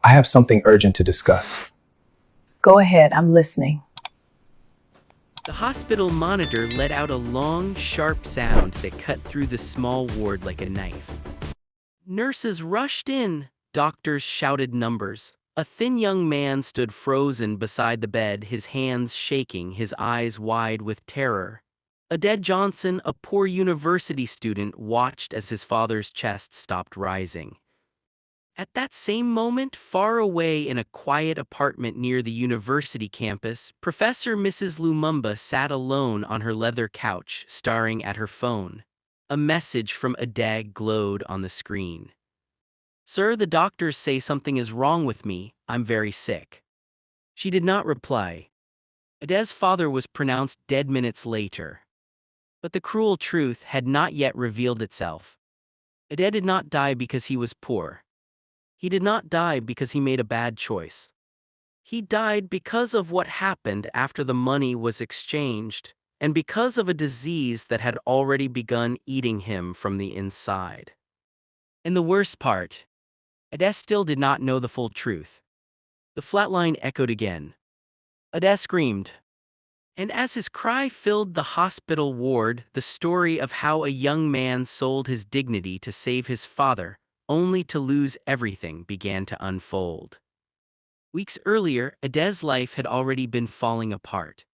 I have something urgent to discuss. Go ahead, I'm listening. The hospital monitor let out a long, sharp sound that cut through the small ward like a knife. Nurses rushed in, doctors shouted numbers. A thin young man stood frozen beside the bed, his hands shaking, his eyes wide with terror. Ade Johnson, a poor university student, watched as his father's chest stopped rising. At that same moment, far away in a quiet apartment near the university campus, Professor Mrs. Lumumba sat alone on her leather couch, staring at her phone. A message from Ade glowed on the screen. "Sir, the doctors say something is wrong with me. I'm very sick." She did not reply. Ade's father was pronounced dead minutes later. But the cruel truth had not yet revealed itself. Ade did not die because he was poor. He did not die because he made a bad choice. He died because of what happened after the money was exchanged, and because of a disease that had already begun eating him from the inside. And the worst part, Ade still did not know the full truth. The flatline echoed again. Ade screamed. And as his cry filled the hospital ward, the story of how a young man sold his dignity to save his father, only to lose everything, began to unfold. Weeks earlier, Ade's life had already been falling apart.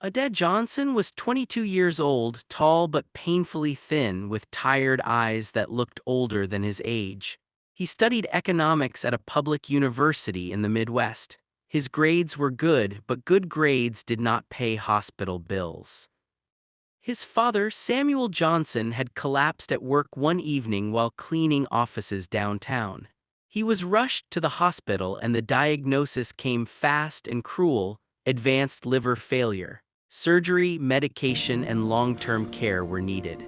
Ade Johnson was 22 years old, tall but painfully thin, with tired eyes that looked older than his age. He studied economics at a public university in the Midwest. His grades were good, but good grades did not pay hospital bills. His father, Samuel Johnson, had collapsed at work one evening while cleaning offices downtown. He was rushed to the hospital and the diagnosis came fast and cruel: advanced liver failure. Surgery, medication, and long-term care were needed.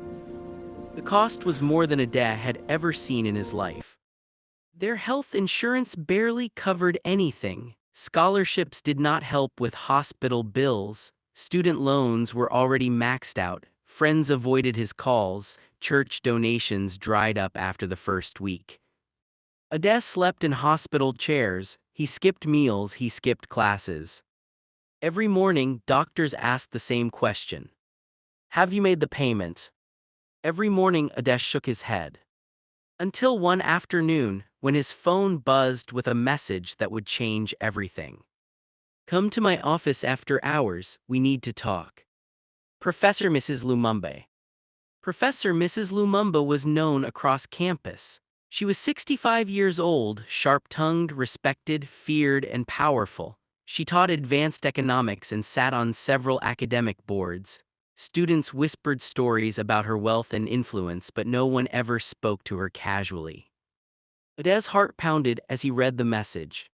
The cost was more than Ade had ever seen in his life. Their health insurance barely covered anything. Scholarships did not help with hospital bills. Student loans were already maxed out. Friends avoided his calls. Church donations dried up after the first week. Ade slept in hospital chairs. He skipped meals. He skipped classes. Every morning, doctors asked the same question: "Have you made the payment?" Every morning, Ade shook his head. Until one afternoon, when his phone buzzed with a message that would change everything. "Come to my office after hours, we need to talk. Professor Mrs. Lumumba." Professor Mrs. Lumumba was known across campus. She was 65 years old, sharp-tongued, respected, feared, and powerful. She taught advanced economics and sat on several academic boards. Students whispered stories about her wealth and influence, but no one ever spoke to her casually. Ade's heart pounded as he read the message.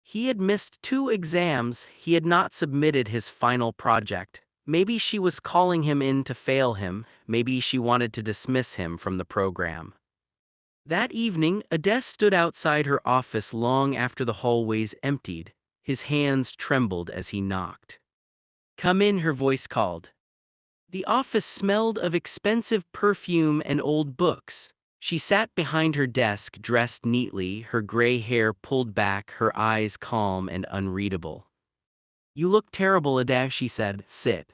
He had missed 2 exams. He had not submitted his final project. Maybe she was calling him in to fail him. Maybe she wanted to dismiss him from the program. That evening, Ade stood outside her office long after the hallways emptied. His hands trembled as he knocked. "Come in," her voice called. The office smelled of expensive perfume and old books. She sat behind her desk, dressed neatly, her gray hair pulled back, her eyes calm and unreadable. "You look terrible, Ade," she said. "Sit."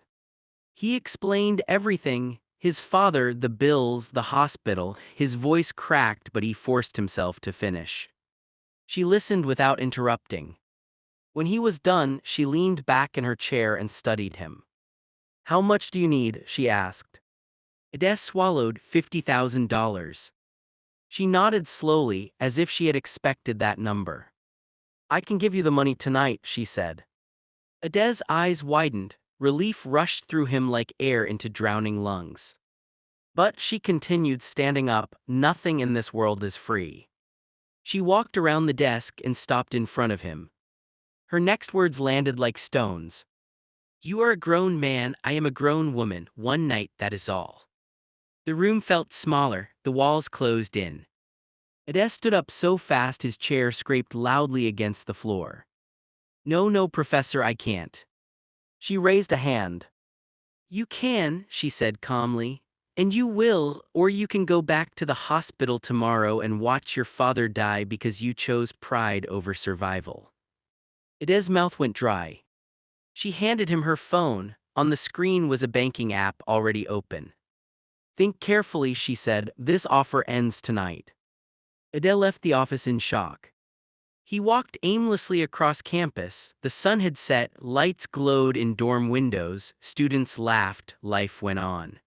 He explained everything: his father, the bills, the hospital. His voice cracked, but he forced himself to finish. She listened without interrupting. When he was done, she leaned back in her chair and studied him. "How much do you need?" she asked. Ade swallowed. $50,000. She nodded slowly, as if she had expected that number. "I can give you the money tonight," she said. Ade's eyes widened. Relief rushed through him like air into drowning lungs. "But," she continued, standing up, "nothing in this world is free." She walked around the desk and stopped in front of him. Her next words landed like stones. "You are a grown man, I am a grown woman. One night, that is all." The room felt smaller, the walls closed in. Ade stood up so fast his chair scraped loudly against the floor. "No, no, Professor, I can't." She raised a hand. "You can," she said calmly. And you will, or you can go back to the hospital tomorrow and watch your father die because you chose pride over survival. Ade's mouth went dry. She handed him her phone. On the screen was a banking app already open. Think carefully, she said. This offer ends tonight. Ade left the office in shock. He walked aimlessly across campus. The sun had set, lights glowed in dorm windows, students laughed, life went on.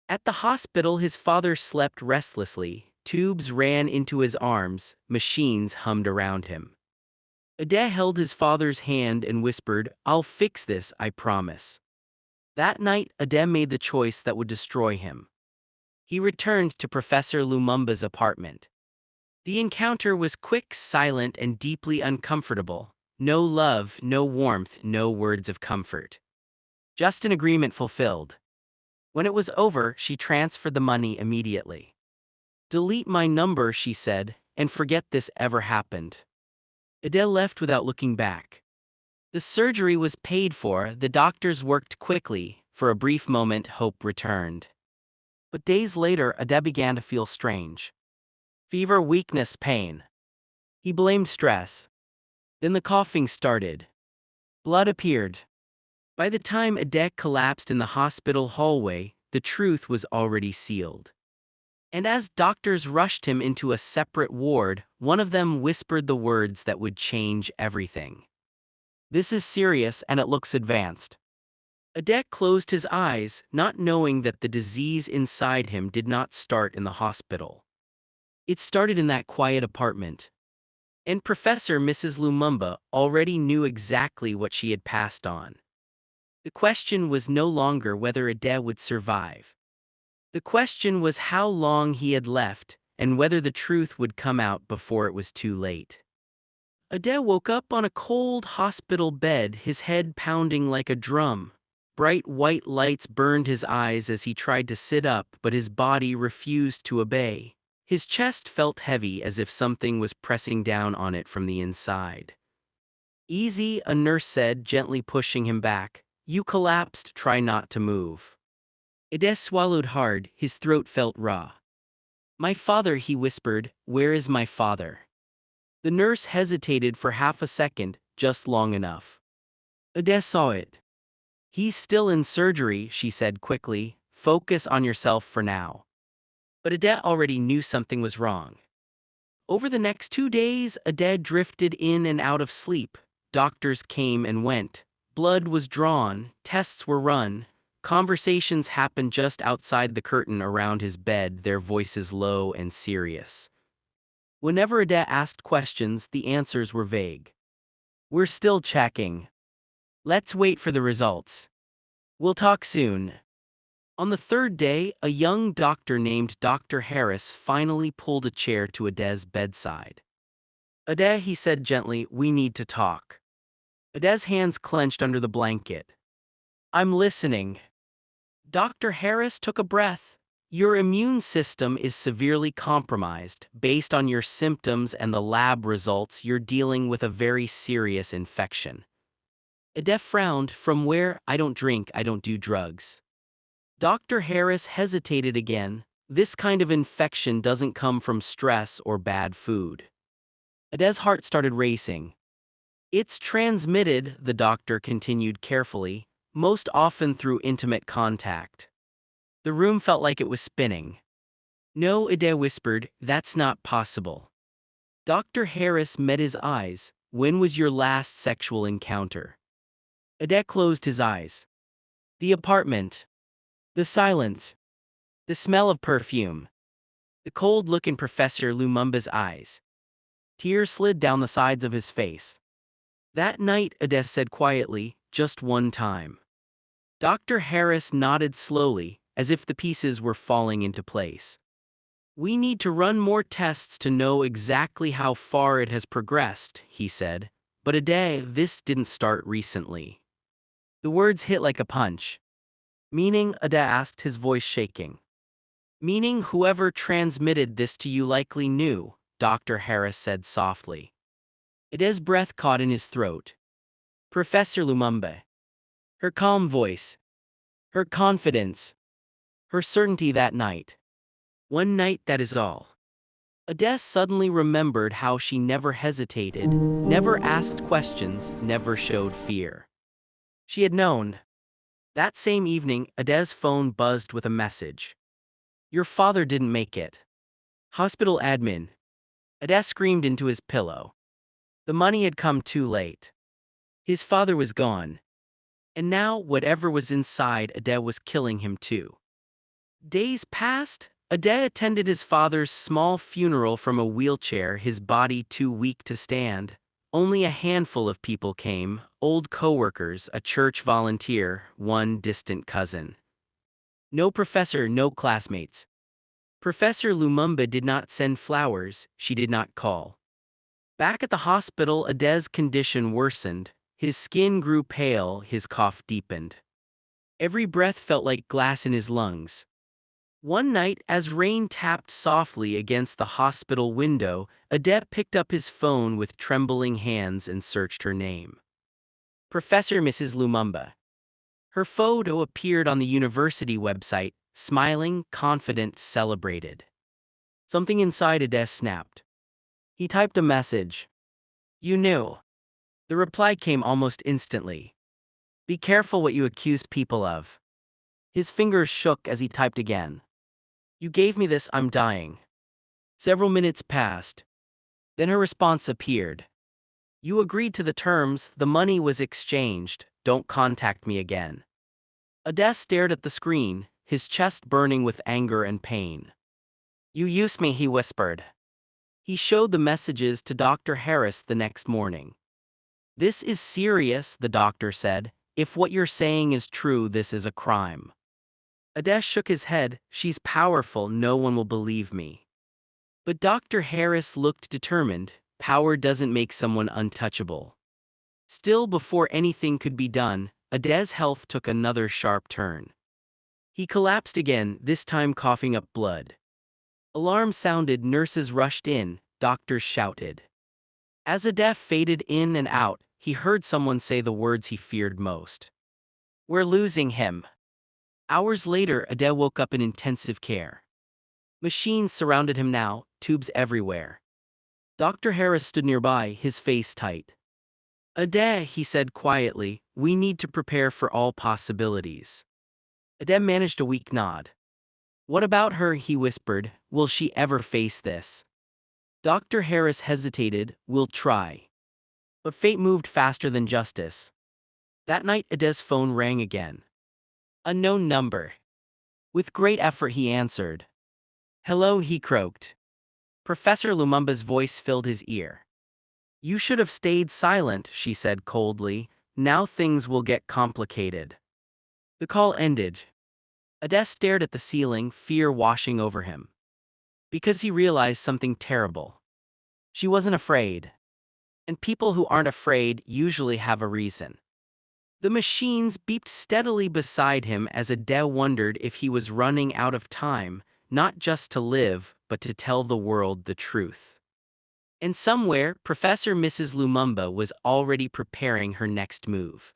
At the hospital, his father slept restlessly. Tubes ran into his arms, machines hummed around him. Ade held his father's hand and whispered, "I'll fix this, I promise." That night, Ade made the choice that would destroy him. He returned to Professor Lumumba's apartment. The encounter was quick, silent, and deeply uncomfortable. No love, no warmth, no words of comfort. Just an agreement fulfilled. When it was over, she transferred the money immediately. "Delete my number," she said, "and forget this ever happened." Ade left without looking back. The surgery was paid for, the doctors worked quickly. For a brief moment, hope returned. But days later, Ade began to feel strange. Fever, weakness, pain. He blamed stress. Then the coughing started. Blood appeared. By the time Ade collapsed in the hospital hallway, the truth was already sealed. And as doctors rushed him into a separate ward, one of them whispered the words that would change everything. "This is serious and it looks advanced." Ade closed his eyes, not knowing that the disease inside him did not start in the hospital. It started in that quiet apartment. And Professor Mrs. Lumumba already knew exactly what she had passed on. The question was no longer whether Ade would survive. The question was how long he had left, and whether the truth would come out before it was too late. Ade woke up on a cold hospital bed, his head pounding like a drum. Bright white lights burned his eyes as he tried to sit up, but his body refused to obey. His chest felt heavy, as if something was pressing down on it from the inside. "Easy," a nurse said, gently pushing him back. "You collapsed, try not to move." Ade swallowed hard, his throat felt raw. "My father," he whispered. "Where is my father?" The nurse hesitated for half a second, just long enough. Ade saw it. "He's still in surgery," she said quickly. "Focus on yourself for now." But Ade already knew something was wrong. Over the next 2 days, Ade drifted in and out of sleep. Doctors came and went. Blood was drawn, tests were run. Conversations happened just outside the curtain around his bed, their voices low and serious. Whenever Ade asked questions, the answers were vague. "We're still checking. Let's wait for the results. We'll talk soon." On the third day, a young doctor named Dr. Harris finally pulled a chair to Ade's bedside. "Ade," he said gently, "we need to talk." Ade's hands clenched under the blanket. "I'm listening." Dr. Harris took a breath. "Your immune system is severely compromised. Based on your symptoms and the lab results, you're dealing with a very serious infection." Ade frowned. "From where? I don't drink, I don't do drugs." Dr. Harris hesitated again. "This kind of infection doesn't come from stress or bad food." Ade's heart started racing. "It's transmitted," the doctor continued carefully, "most often through intimate contact." The room felt like it was spinning. "No," Ade whispered, "that's not possible." Dr. Harris met his eyes. "When was your last sexual encounter?" Ade closed his eyes. The apartment. The silence. The smell of perfume. The cold look in Professor Lumumba's eyes. Tears slid down the sides of his face. "That night," Ade said quietly, "just one time." Dr. Harris nodded slowly, as if the pieces were falling into place. "We need to run more tests to know exactly how far it has progressed," he said. "But Ade, this didn't start recently." The words hit like a punch. "Meaning?" Ade asked, his voice shaking. "Meaning whoever transmitted this to you likely knew," Dr. Harris said softly. Ade's breath caught in his throat. "Professor Lumumba." Her calm voice. Her confidence. Her certainty that night. One night, that is all. Ade suddenly remembered how she never hesitated, never asked questions, never showed fear. She had known. That same evening, Ade's phone buzzed with a message. Your father didn't make it. Hospital admin. Ade screamed into his pillow. The money had come too late. His father was gone. And now, whatever was inside Ade was killing him too. Days passed. Ade attended his father's small funeral from a wheelchair, his body too weak to stand. Only a handful of people came, old coworkers, a church volunteer, one distant cousin. No professor, no classmates. Professor Lumumba did not send flowers, she did not call. Back at the hospital, Ade's condition worsened. His skin grew pale, his cough deepened. Every breath felt like glass in his lungs. One night, as rain tapped softly against the hospital window, Ade picked up his phone with trembling hands and searched her name. Professor Mrs. Lumumba. Her photo appeared on the university website, smiling, confident, celebrated. Something inside Ade snapped. He typed a message. You knew. The reply came almost instantly. Be careful what you accuse people of. His fingers shook as he typed again. You gave me this, I'm dying. Several minutes passed. Then her response appeared. You agreed to the terms, the money was exchanged, don't contact me again. Ade stared at the screen, his chest burning with anger and pain. You used me, he whispered. He showed the messages to Dr. Harris the next morning. This is serious, the doctor said. If what you're saying is true, this is a crime. Ade shook his head. She's powerful, no one will believe me. But Dr. Harris looked determined. Power doesn't make someone untouchable. Still, before anything could be done, Ade's health took another sharp turn. He collapsed again, this time coughing up blood. Alarm sounded, nurses rushed in, doctors shouted. As Ade faded in and out, he heard someone say the words he feared most. We're losing him. Hours later, Ade woke up in intensive care. Machines surrounded him now, tubes everywhere. Dr. Harris stood nearby, his face tight. Ade, he said quietly, we need to prepare for all possibilities. Ade managed a weak nod. What about her, he whispered, will she ever face this? Dr. Harris hesitated, we'll try. But fate moved faster than justice. That night, Ade's phone rang again. Unknown number. With great effort he answered. Hello, he croaked. Professor Lumumba's voice filled his ear. You should have stayed silent, she said coldly. Now things will get complicated. The call ended. Ade stared at the ceiling, fear washing over him. Because he realized something terrible. She wasn't afraid. And people who aren't afraid usually have a reason. The machines beeped steadily beside him as Ade wondered if he was running out of time, not just to live, but to tell the world the truth. And somewhere, Professor Mrs. Lumumba was already preparing her next move.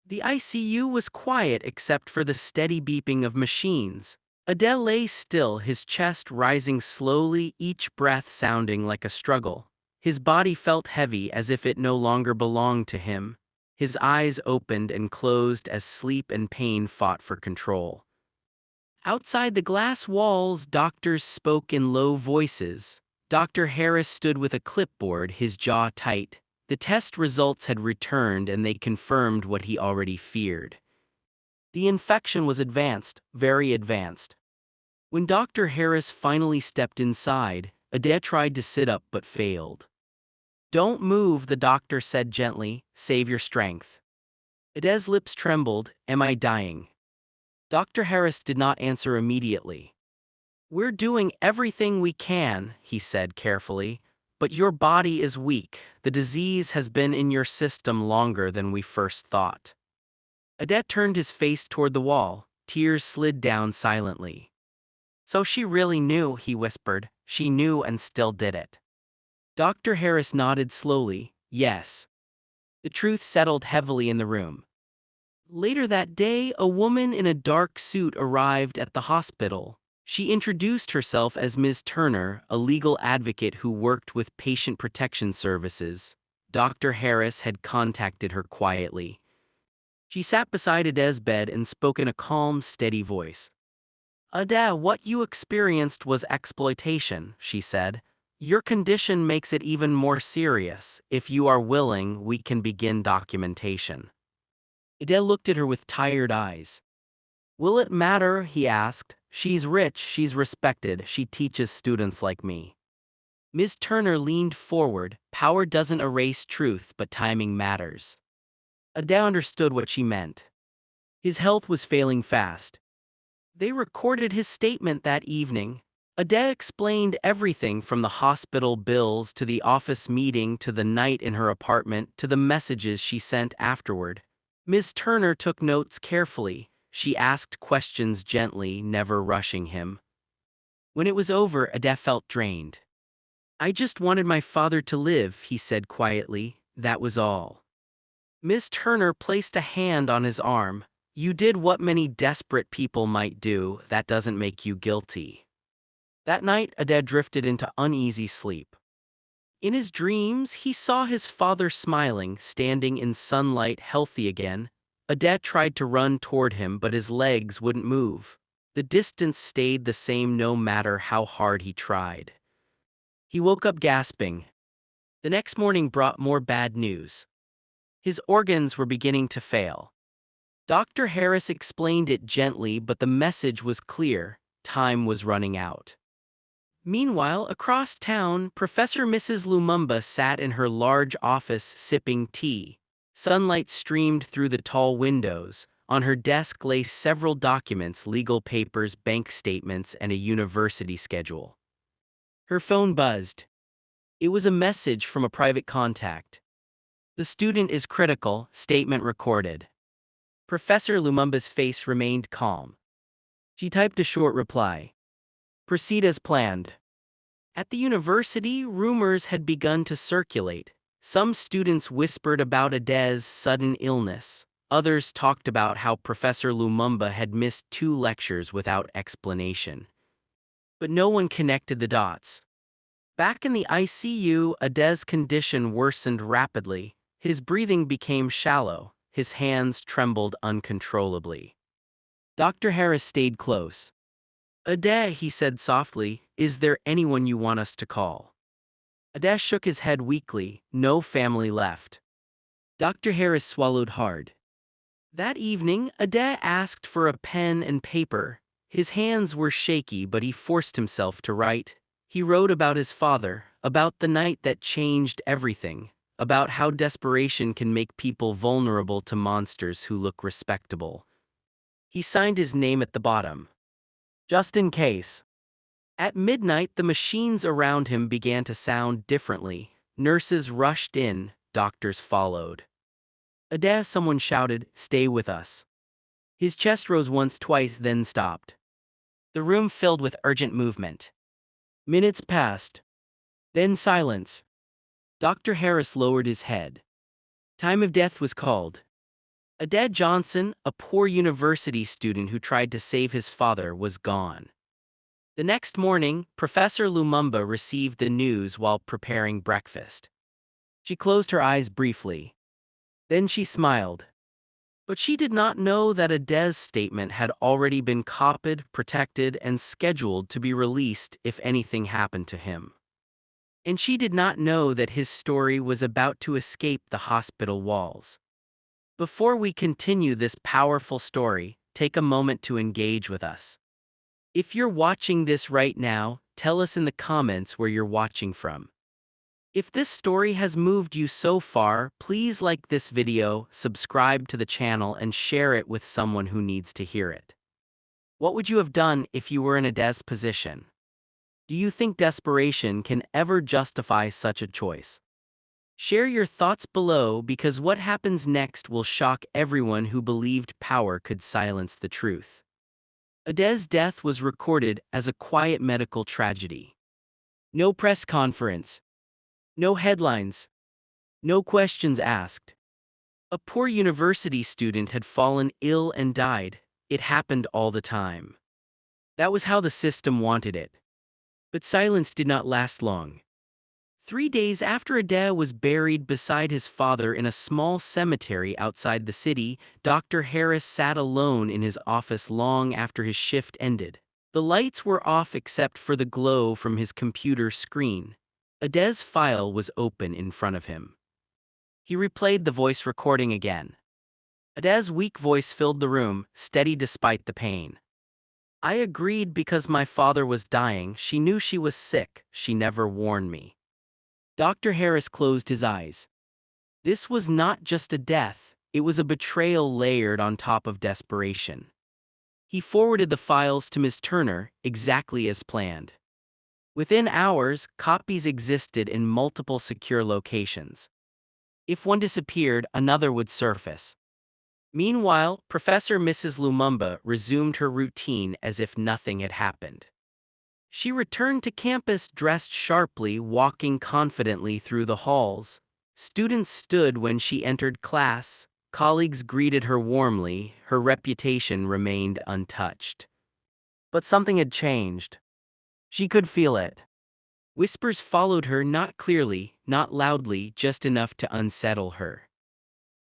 The ICU was quiet except for the steady beeping of machines. Ade lay still, his chest rising slowly, each breath sounding like a struggle. His body felt heavy as if it no longer belonged to him. His eyes opened and closed as sleep and pain fought for control. Outside the glass walls, doctors spoke in low voices. Dr. Harris stood with a clipboard, his jaw tight. The test results had returned and they confirmed what he already feared. The infection was advanced, very advanced. When Dr. Harris finally stepped inside, Ade tried to sit up but failed. Don't move, the doctor said gently, save your strength. Ade's lips trembled, am I dying? Dr. Harris did not answer immediately. We're doing everything we can, he said carefully, but your body is weak. The disease has been in your system longer than we first thought. Ade turned his face toward the wall, tears slid down silently. So she really knew, he whispered, she knew and still did it. Dr. Harris nodded slowly, yes. The truth settled heavily in the room. Later that day, a woman in a dark suit arrived at the hospital. She introduced herself as Ms. Turner, a legal advocate who worked with patient protection services. Dr. Harris had contacted her quietly. She sat beside Ade's bed and spoke in a calm, steady voice. "Ade, what you experienced was exploitation," she said. "Your condition makes it even more serious. If you are willing, we can begin documentation." Ade looked at her with tired eyes. "Will it matter?" he asked. "She's rich, she's respected, she teaches students like me." Ms. Turner leaned forward. "Power doesn't erase truth, but timing matters." Ade understood what she meant. His health was failing fast. They recorded his statement that evening. Ade explained everything from the hospital bills to the office meeting to the night in her apartment to the messages she sent afterward. Ms. Turner took notes carefully. She asked questions gently, never rushing him. When it was over, Ade felt drained. "I just wanted my father to live," he said quietly. "That was all." Ms. Turner placed a hand on his arm. "You did what many desperate people might do. That doesn't make you guilty." That night, Ade drifted into uneasy sleep. In his dreams, he saw his father smiling, standing in sunlight, healthy again. Ade tried to run toward him, but his legs wouldn't move. The distance stayed the same no matter how hard he tried. He woke up gasping. The next morning brought more bad news. His organs were beginning to fail. Dr. Harris explained it gently, but the message was clear: time was running out. Meanwhile, across town, Professor Mrs. Lumumba sat in her large office sipping tea. Sunlight streamed through the tall windows. On her desk lay several documents, legal papers, bank statements, and a university schedule. Her phone buzzed. It was a message from a private contact. "The student is critical," statement recorded. Professor Lumumba's face remained calm. She typed a short reply. "Proceed as planned." At the university, rumors had begun to circulate. Some students whispered about Ade's sudden illness. Others talked about how Professor Lumumba had missed 2 lectures without explanation. But no one connected the dots. Back in the ICU, Ade's condition worsened rapidly. His breathing became shallow. His hands trembled uncontrollably. Dr. Harris stayed close. "Ade," he said softly, "is there anyone you want us to call?" Ade shook his head weakly. "No family left." Dr. Harris swallowed hard. That evening, Ade asked for a pen and paper. His hands were shaky, but he forced himself to write. He wrote about his father, about the night that changed everything, about how desperation can make people vulnerable to monsters who look respectable. He signed his name at the bottom, just in case. At midnight, the machines around him began to sound differently. Nurses rushed in, doctors followed. "Ade," someone shouted, "stay with us." His chest rose once, twice, then stopped. The room filled with urgent movement. Minutes passed. Then silence. Dr. Harris lowered his head. Time of death was called. Ade Johnson, a poor university student who tried to save his father, was gone. The next morning, Professor Lumumba received the news while preparing breakfast. She closed her eyes briefly. Then she smiled. But she did not know that Ade's statement had already been copied, protected, and scheduled to be released if anything happened to him. And she did not know that his story was about to escape the hospital walls. Before we continue this powerful story, take a moment to engage with us. If you're watching this right now, tell us in the comments where you're watching from. If this story has moved you so far, please like this video, subscribe to the channel, and share it with someone who needs to hear it. What would you have done if you were in Ade's position? Do you think desperation can ever justify such a choice? Share your thoughts below, because what happens next will shock everyone who believed power could silence the truth. Ade's death was recorded as a quiet medical tragedy. No press conference. No headlines. No questions asked. A poor university student had fallen ill and died. It happened all the time. That was how the system wanted it. But silence did not last long. 3 days after Ade was buried beside his father in a small cemetery outside the city, Dr. Harris sat alone in his office long after his shift ended. The lights were off except for the glow from his computer screen. Ade's file was open in front of him. He replayed the voice recording again. Ade's weak voice filled the room, steady despite the pain. I agreed because my father was dying. She knew she was sick. She never warned me. Dr. Harris closed his eyes. This was not just a death, it was a betrayal layered on top of desperation. He forwarded the files to Ms. Turner, exactly as planned. Within hours, copies existed in multiple secure locations. If one disappeared, another would surface. Meanwhile, Professor Mrs. Lumumba resumed her routine as if nothing had happened. She returned to campus dressed sharply, walking confidently through the halls. Students stood when she entered class. Colleagues greeted her warmly. Her reputation remained untouched. But something had changed. She could feel it. Whispers followed her, not clearly, not loudly, just enough to unsettle her.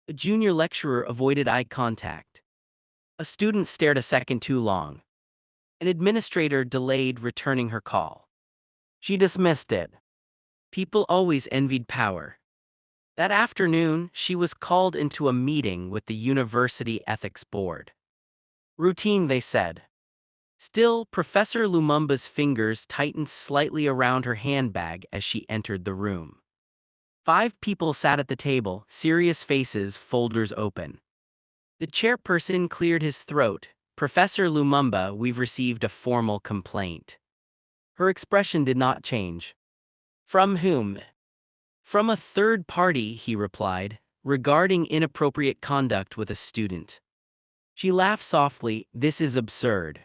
A junior lecturer avoided eye contact. A student stared a second too long. An administrator delayed returning her call. She dismissed it. People always envied power. That afternoon, she was called into a meeting with the University Ethics Board. Routine, they said. Still, Professor Lumumba's fingers tightened slightly around her handbag as she entered the room. 5 people sat at the table, serious faces, folders open. The chairperson cleared his throat. Professor Lumumba, we've received a formal complaint. Her expression did not change. From whom? From a third party, he replied, regarding inappropriate conduct with a student. She laughed softly. This is absurd.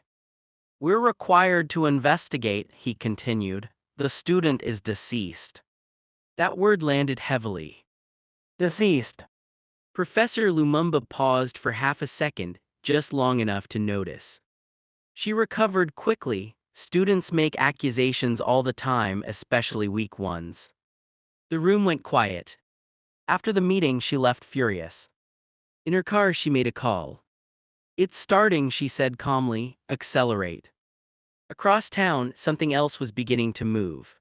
We're required to investigate, he continued. The student is deceased. That word landed heavily. Deceased. Professor Lumumba paused for half a second, just long enough to notice. She recovered quickly. Students make accusations all the time, especially weak ones. The room went quiet. After the meeting, she left furious. In her car, she made a call. It's starting, she said calmly. Accelerate. Across town, something else was beginning to move.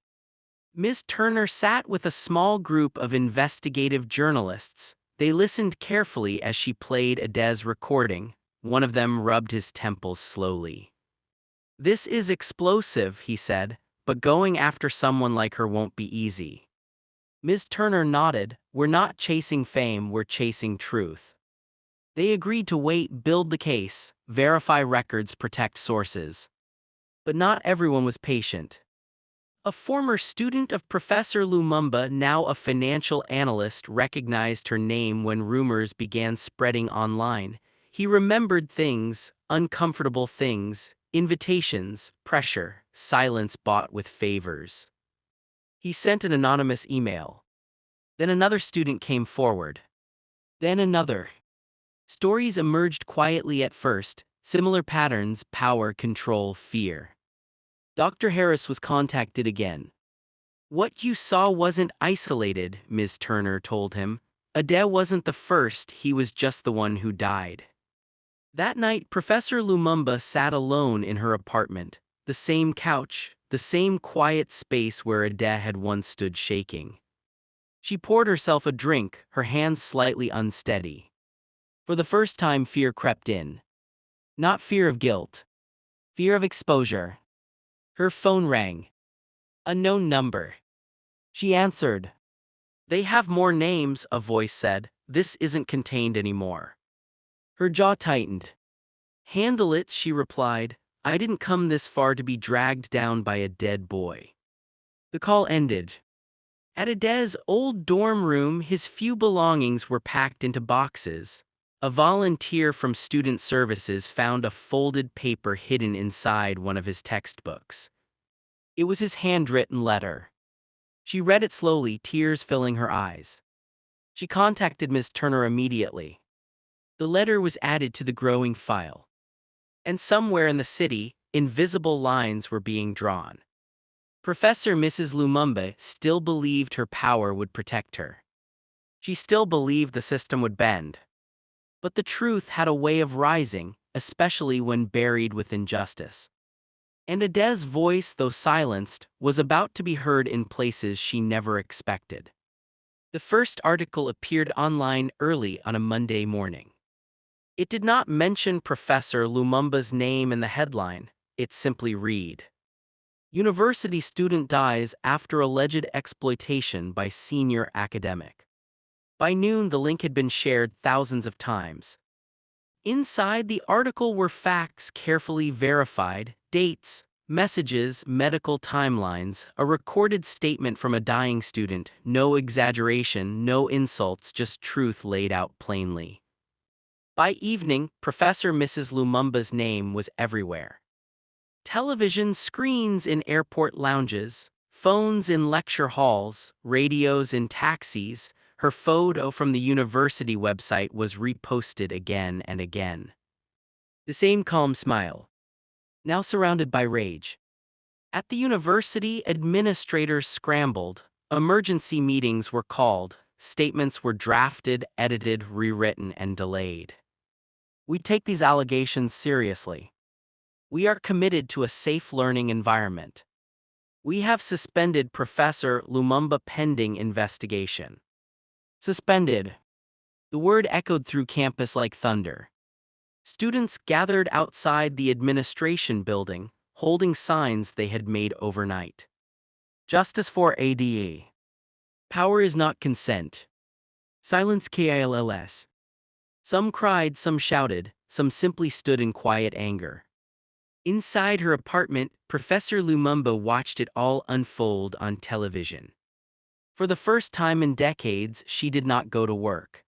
Ms. Turner sat with a small group of investigative journalists. They listened carefully as she played Ade's recording. One of them rubbed his temples slowly. This is explosive, he said, but going after someone like her won't be easy. Ms. Turner nodded. We're not chasing fame, we're chasing truth. They agreed to wait, build the case, verify records, protect sources. But not everyone was patient. A former student of Professor Lumumba, now a financial analyst, recognized her name when rumors began spreading online. He remembered things, uncomfortable things, invitations, pressure, silence bought with favors. He sent an anonymous email. Then another student came forward. Then another. Stories emerged quietly at first, similar patterns, power, control, fear. Dr. Harris was contacted again. What you saw wasn't isolated, Ms. Turner told him. Ade wasn't the first, he was just the one who died. That night, Professor Lumumba sat alone in her apartment, the same couch, the same quiet space where Ade had once stood shaking. She poured herself a drink, her hands slightly unsteady. For the first time, fear crept in. Not fear of guilt. Fear of exposure. Her phone rang. A known number. She answered. They have more names, a voice said. This isn't contained anymore. Her jaw tightened. Handle it, she replied. I didn't come this far to be dragged down by a dead boy. The call ended. At Ade's old dorm room, his few belongings were packed into boxes. A volunteer from Student Services found a folded paper hidden inside one of his textbooks. It was his handwritten letter. She read it slowly, tears filling her eyes. She contacted Ms. Turner immediately. The letter was added to the growing file. And somewhere in the city, invisible lines were being drawn. Professor Mrs. Lumumba still believed her power would protect her. She still believed the system would bend. But the truth had a way of rising, especially when buried with injustice. And Ade's voice, though silenced, was about to be heard in places she never expected. The first article appeared online early on a Monday morning. It did not mention Professor Lumumba's name in the headline. It simply read, "University student dies after alleged exploitation by senior academic." By noon, the link had been shared thousands of times. Inside the article were facts carefully verified, dates, messages, medical timelines, a recorded statement from a dying student, no exaggeration, no insults, just truth laid out plainly. By evening, Professor Mrs. Lumumba's name was everywhere. Television screens in airport lounges, phones in lecture halls, radios in taxis. Her photo from the university website was reposted again and again. The same calm smile, now surrounded by rage. At the university, administrators scrambled, emergency meetings were called, statements were drafted, edited, rewritten, and delayed. We take these allegations seriously. We are committed to a safe learning environment. We have suspended Professor Lumumba pending investigation. Suspended. The word echoed through campus like thunder. Students gathered outside the administration building, holding signs they had made overnight. Justice for Ade. Power is not consent. Silence kills. Some cried, some shouted, some simply stood in quiet anger. Inside her apartment, Professor Lumumba watched it all unfold on television. For the first time in decades, she did not go to work.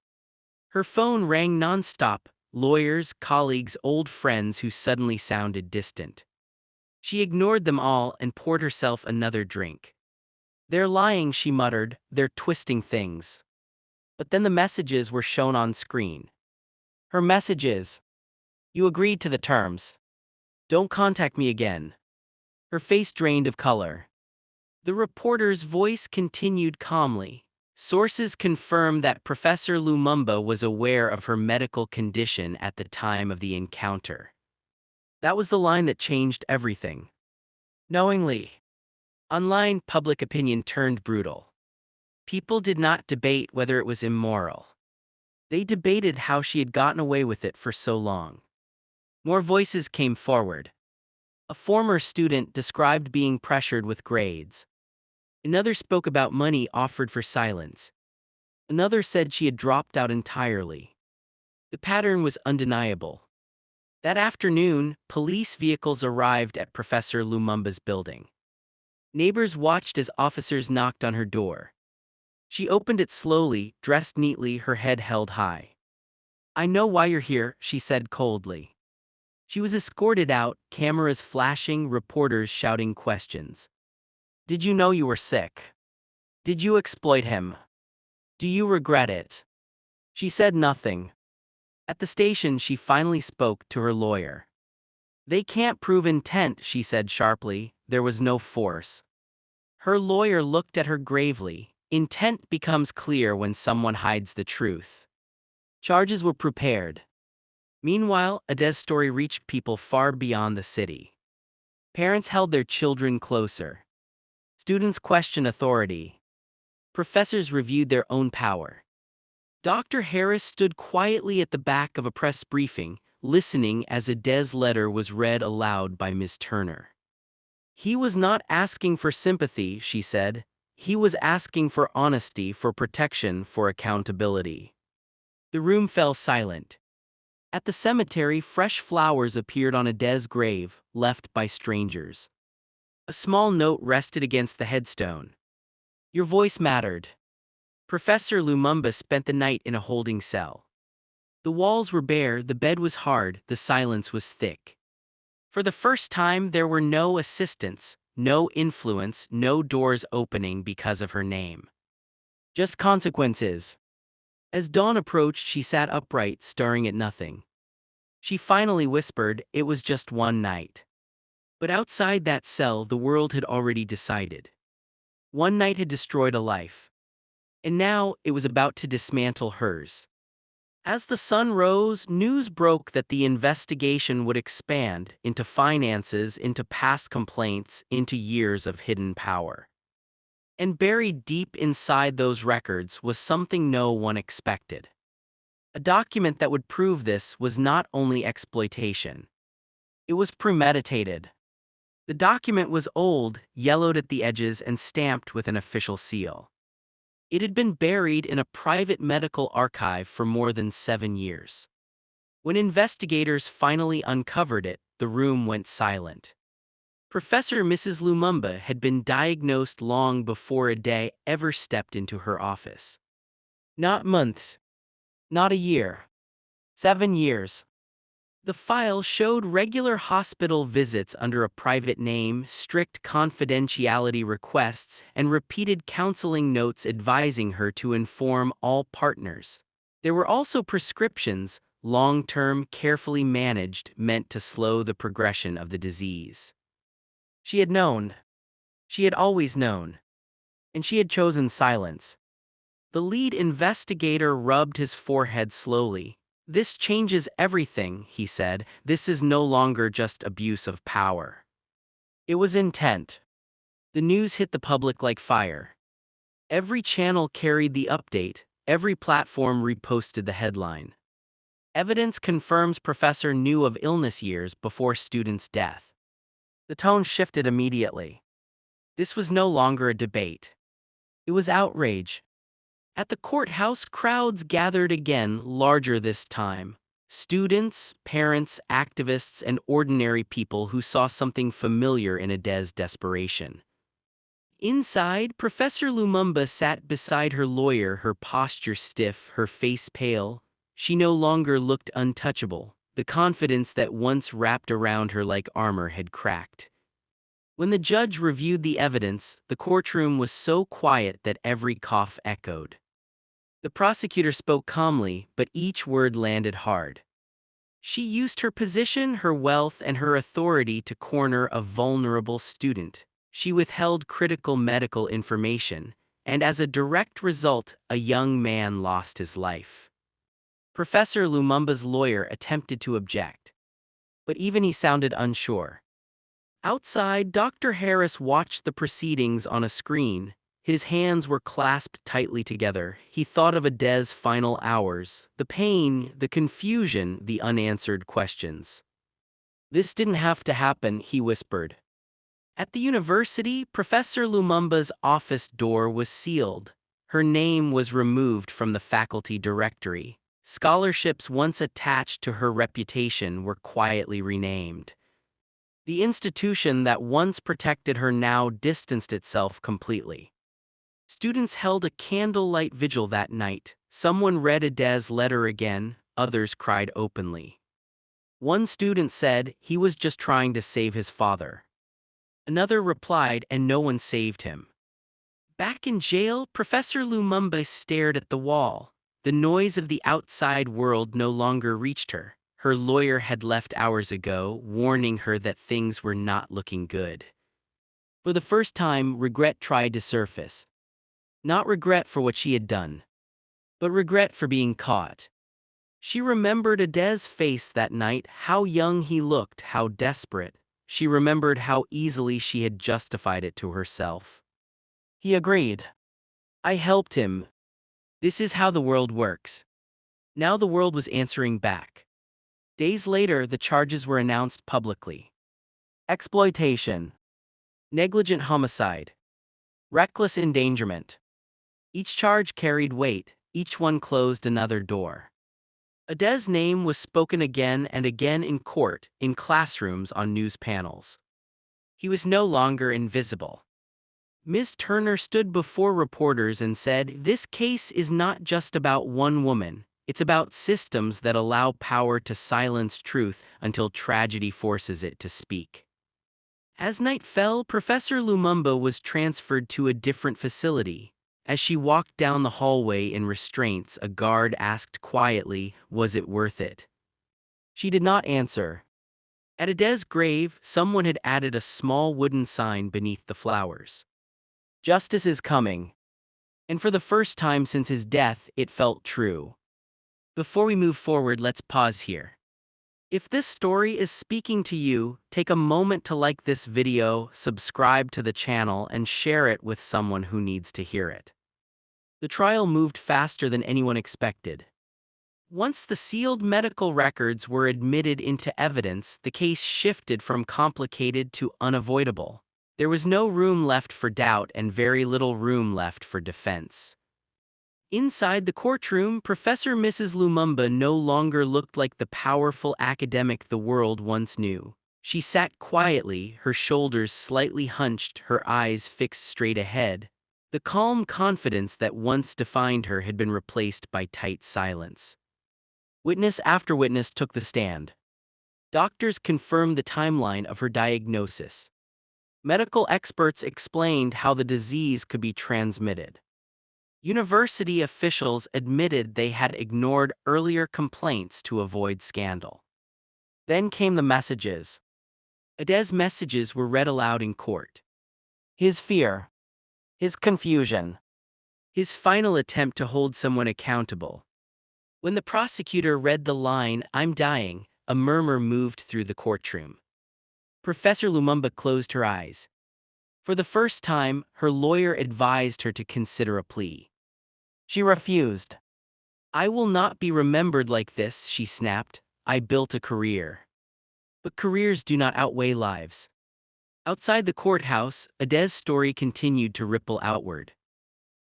Her phone rang nonstop, lawyers, colleagues, old friends who suddenly sounded distant. She ignored them all and poured herself another drink. "They're lying," she muttered, "they're twisting things." But then the messages were shown on screen. Her messages. "You agreed to the terms. Don't contact me again." Her face drained of color. The reporter's voice continued calmly. "Sources confirm that Professor Lumumba was aware of her medical condition at the time of the encounter." That was the line that changed everything. Knowingly. Online, public opinion turned brutal. People did not debate whether it was immoral. They debated how she had gotten away with it for so long. More voices came forward. A former student described being pressured with grades. Another spoke about money offered for silence. Another said she had dropped out entirely. The pattern was undeniable. That afternoon, police vehicles arrived at Professor Lumumba's building. Neighbors watched as officers knocked on her door. She opened it slowly, dressed neatly, her head held high. "I know why you're here," she said coldly. She was escorted out, cameras flashing, reporters shouting questions. "Did you know you were sick? Did you exploit him? Do you regret it?" She said nothing. At the station, she finally spoke to her lawyer. "They can't prove intent," she said sharply. "There was no force." Her lawyer looked at her gravely. "Intent becomes clear when someone hides the truth." Charges were prepared. Meanwhile, Ade's story reached people far beyond the city. Parents held their children closer. Students questioned authority. Professors reviewed their own power. Dr. Harris stood quietly at the back of a press briefing, listening as Ade's letter was read aloud by Ms. Turner. "He was not asking for sympathy," she said. "He was asking for honesty, for protection, for accountability." The room fell silent. At the cemetery, fresh flowers appeared on Ade's grave, left by strangers. A small note rested against the headstone. "Your voice mattered." Professor Lumumba spent the night in a holding cell. The walls were bare, the bed was hard, the silence was thick. For the first time, there were no assistants, no influence, no doors opening because of her name. Just consequences. As dawn approached, she sat upright, staring at nothing. She finally whispered, "It was just one night." But outside that cell, the world had already decided. One night had destroyed a life. And now it was about to dismantle hers. As the sun rose, news broke that the investigation would expand into finances, into past complaints, into years of hidden power. And buried deep inside those records was something no one expected. A document that would prove this was not only exploitation. It was premeditated. The document was old, yellowed at the edges, and stamped with an official seal. It had been buried in a private medical archive for more than 7 years. When investigators finally uncovered it, the room went silent. Professor Mrs. Lumumba had been diagnosed long before Ade ever stepped into her office. Not months, not a year, 7 years. The file showed regular hospital visits under a private name, strict confidentiality requests, and repeated counseling notes advising her to inform all partners. There were also prescriptions, long-term, carefully managed, meant to slow the progression of the disease. She had known. She had always known. And she had chosen silence. The lead investigator rubbed his forehead slowly. "This changes everything," he said. "This is no longer just abuse of power. It was intent." The news hit the public like fire. Every channel carried the update, every platform reposted the headline. "Evidence confirms professor knew of illness years before student's death." The tone shifted immediately. This was no longer a debate. It was outrage. At the courthouse, crowds gathered again, larger this time. Students, parents, activists, and ordinary people who saw something familiar in Ade's desperation. Inside, Professor Lumumba sat beside her lawyer, her posture stiff, her face pale. She no longer looked untouchable. The confidence that once wrapped around her like armor had cracked. When the judge reviewed the evidence, the courtroom was so quiet that every cough echoed. The prosecutor spoke calmly, but each word landed hard. She used her position, her wealth, and her authority to corner a vulnerable student. She withheld critical medical information, and as a direct result, a young man lost his life. Professor Lumumba's lawyer attempted to object, but even he sounded unsure. Outside, Dr. Harris watched the proceedings on a screen. His hands were clasped tightly together. He thought of Ade's final hours, the pain, the confusion, the unanswered questions. "This didn't have to happen," he whispered. At the university, Professor Lumumba's office door was sealed. Her name was removed from the faculty directory. Scholarships once attached to her reputation were quietly renamed. The institution that once protected her now distanced itself completely. Students held a candlelight vigil that night. Someone read Ade's letter again, others cried openly. One student said he was just trying to save his father. Another replied, and no one saved him. Back in jail, Professor Lumumba stared at the wall. The noise of the outside world no longer reached her. Her lawyer had left hours ago, warning her that things were not looking good. For the first time, regret tried to surface. Not regret for what she had done, but regret for being caught. She remembered Ade's face that night, how young he looked, how desperate. She remembered how easily she had justified it to herself. He agreed. "I helped him. This is how the world works." Now the world was answering back. Days later, the charges were announced publicly. Exploitation, negligent homicide, reckless endangerment. Each charge carried weight, each one closed another door. Ade's name was spoken again and again in court, in classrooms, on news panels. He was no longer invisible. Ms. Turner stood before reporters and said, "This case is not just about one woman. It's about systems that allow power to silence truth until tragedy forces it to speak." As night fell, Professor Lumumba was transferred to a different facility. As she walked down the hallway in restraints, a guard asked quietly, "Was it worth it?" She did not answer. At Ade's grave, someone had added a small wooden sign beneath the flowers. "Justice is coming." And for the first time since his death, it felt true. Before we move forward, let's pause here. If this story is speaking to you, take a moment to like this video, subscribe to the channel, and share it with someone who needs to hear it. The trial moved faster than anyone expected. Once the sealed medical records were admitted into evidence, the case shifted from complicated to unavoidable. There was no room left for doubt and very little room left for defense. Inside the courtroom, Professor Mrs. Lumumba no longer looked like the powerful academic the world once knew. She sat quietly, her shoulders slightly hunched, her eyes fixed straight ahead. The calm confidence that once defined her had been replaced by tight silence. Witness after witness took the stand. Doctors confirmed the timeline of her diagnosis. Medical experts explained how the disease could be transmitted. University officials admitted they had ignored earlier complaints to avoid scandal. Then came the messages. Ade's messages were read aloud in court. His fear, his confusion, his final attempt to hold someone accountable. When the prosecutor read the line, "I'm dying," a murmur moved through the courtroom. Professor Lumumba closed her eyes. For the first time, her lawyer advised her to consider a plea. She refused. "I will not be remembered like this," she snapped. "I built a career." But careers do not outweigh lives. Outside the courthouse, Ade's story continued to ripple outward.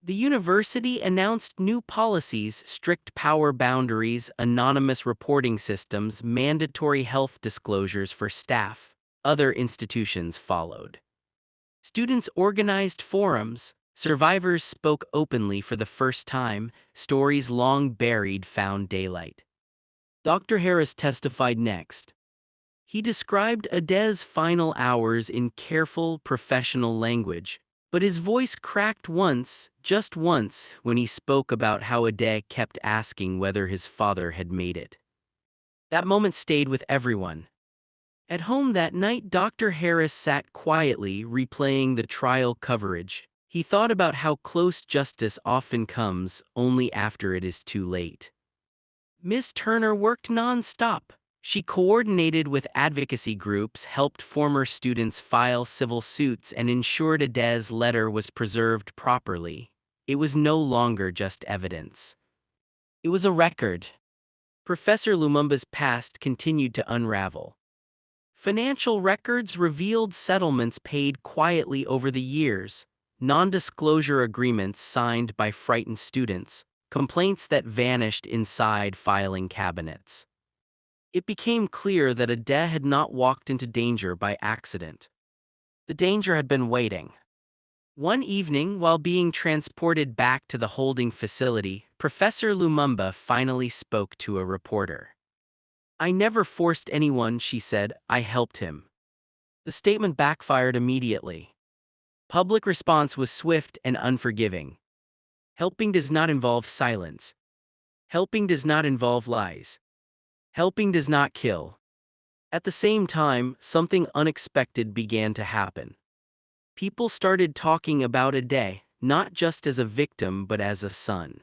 The university announced new policies, strict power boundaries, anonymous reporting systems, mandatory health disclosures for staff. Other institutions followed. Students organized forums. Survivors spoke openly for the first time. Stories long buried found daylight. Dr. Harris testified next. He described Ade's final hours in careful, professional language. But his voice cracked once, just once, when he spoke about how Ade kept asking whether his father had made it. That moment stayed with everyone. At home that night, Dr. Harris sat quietly, replaying the trial coverage. He thought about how close justice often comes only after it is too late. Miss Turner worked non-stop. She coordinated with advocacy groups, helped former students file civil suits, and ensured Ade's letter was preserved properly. It was no longer just evidence. It was a record. Professor Lumumba's past continued to unravel. Financial records revealed settlements paid quietly over the years, non-disclosure agreements signed by frightened students, complaints that vanished inside filing cabinets. It became clear that Ade had not walked into danger by accident. The danger had been waiting. One evening, while being transported back to the holding facility, Professor Lumumba finally spoke to a reporter. "I never forced anyone," she said. "I helped him." The statement backfired immediately. Public response was swift and unforgiving. Helping does not involve silence. Helping does not involve lies. Helping does not kill. At the same time, something unexpected began to happen. People started talking about Ade, not just as a victim but as a son.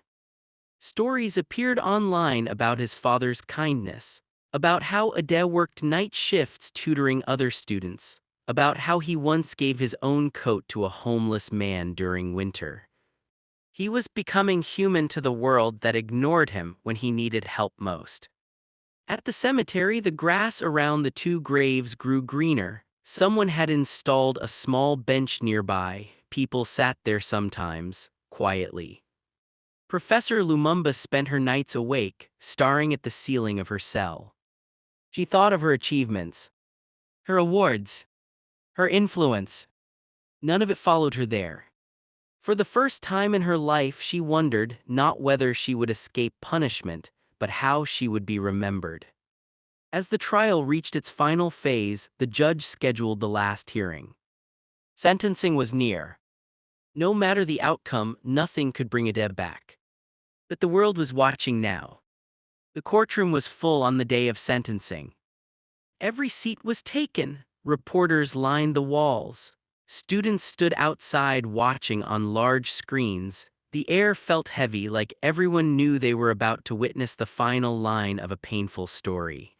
Stories appeared online about his father's kindness, about how Ade worked night shifts tutoring other students, about how he once gave his own coat to a homeless man during winter. He was becoming human to the world that ignored him when he needed help most. At the cemetery, the grass around the two graves grew greener. Someone had installed a small bench nearby. People sat there sometimes, quietly. Professor Lumumba spent her nights awake, staring at the ceiling of her cell. She thought of her achievements, her awards, her influence. None of it followed her there. For the first time in her life, she wondered not whether she would escape punishment, but how she would be remembered. As the trial reached its final phase, the judge scheduled the last hearing. Sentencing was near. No matter the outcome, nothing could bring Ade back. But the world was watching now. The courtroom was full on the day of sentencing. Every seat was taken. Reporters lined the walls. Students stood outside watching on large screens. The air felt heavy, like everyone knew they were about to witness the final line of a painful story.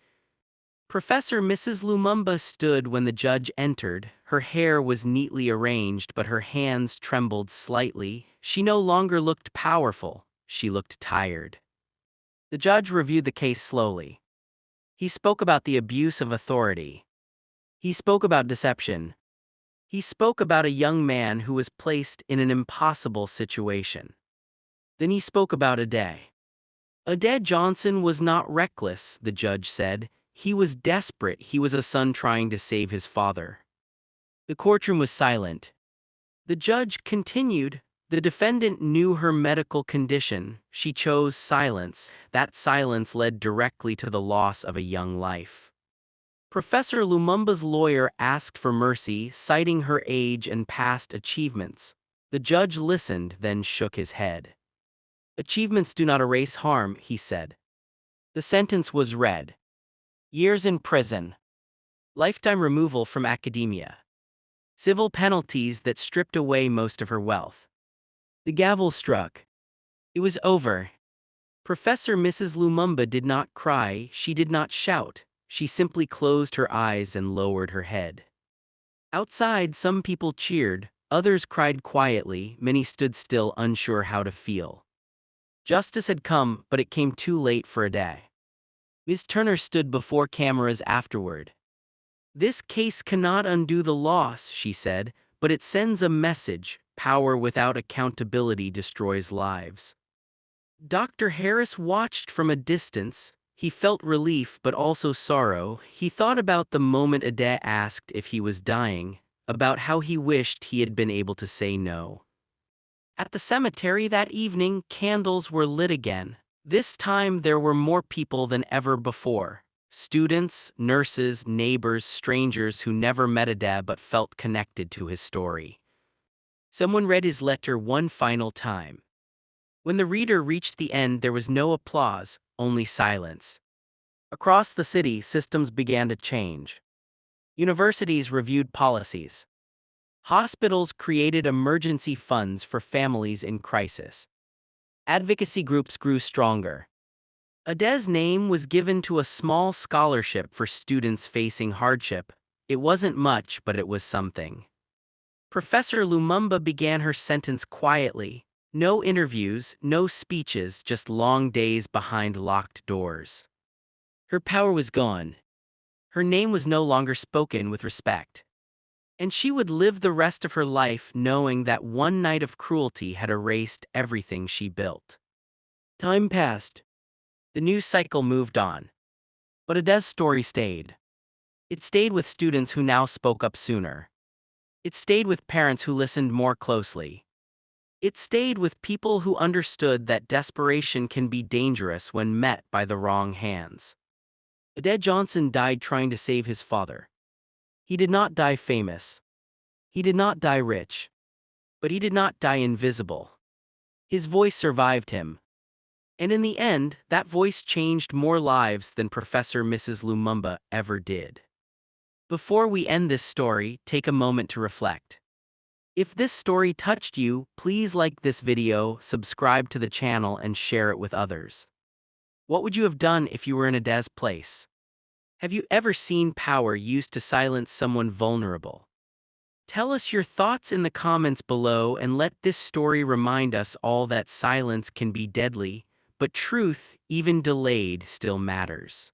Professor Mrs. Lumumba stood when the judge entered. Her hair was neatly arranged, but her hands trembled slightly. She no longer looked powerful. She looked tired. The judge reviewed the case slowly. He spoke about the abuse of authority. He spoke about deception. He spoke about a young man who was placed in an impossible situation. Then he spoke about Ade. Ade Johnson was not reckless, the judge said. He was desperate. He was a son trying to save his father. The courtroom was silent. The judge continued. The defendant knew her medical condition. She chose silence. That silence led directly to the loss of a young life. Professor Lumumba's lawyer asked for mercy, citing her age and past achievements. The judge listened, then shook his head. Achievements do not erase harm, he said. The sentence was read. Years in prison. Lifetime removal from academia. Civil penalties that stripped away most of her wealth. The gavel struck. It was over. Professor Mrs. Lumumba did not cry, she did not shout. She simply closed her eyes and lowered her head. Outside, some people cheered, others cried quietly, many stood still, unsure how to feel. Justice had come, but it came too late for Ade. Ms. Turner stood before cameras afterward. This case cannot undo the loss, she said, but it sends a message. Power without accountability destroys lives. Dr. Harris watched from a distance. He felt relief but also sorrow. He thought about the moment Ade asked if he was dying, about how he wished he had been able to say no. At the cemetery that evening, candles were lit again. This time there were more people than ever before. Students, nurses, neighbors, strangers who never met Ade but felt connected to his story. Someone read his letter one final time. When the reader reached the end, there was no applause, only silence. Across the city, systems began to change. Universities reviewed policies. Hospitals created emergency funds for families in crisis. Advocacy groups grew stronger. Ade's name was given to a small scholarship for students facing hardship. It wasn't much, but it was something. Professor Lumumba began her sentence quietly. No interviews, no speeches, just long days behind locked doors. Her power was gone. Her name was no longer spoken with respect. And she would live the rest of her life knowing that one night of cruelty had erased everything she built. Time passed. The news cycle moved on. But Ade's story stayed. It stayed with students who now spoke up sooner. It stayed with parents who listened more closely. It stayed with people who understood that desperation can be dangerous when met by the wrong hands. Ade Johnson died trying to save his father. He did not die famous. He did not die rich. But he did not die invisible. His voice survived him. And in the end, that voice changed more lives than Professor Mrs. Lumumba ever did. Before we end this story, take a moment to reflect. If this story touched you, please like this video, subscribe to the channel, and share it with others. What would you have done if you were in Ade's place? Have you ever seen power used to silence someone vulnerable? Tell us your thoughts in the comments below, and let this story remind us all that silence can be deadly, but truth, even delayed, still matters.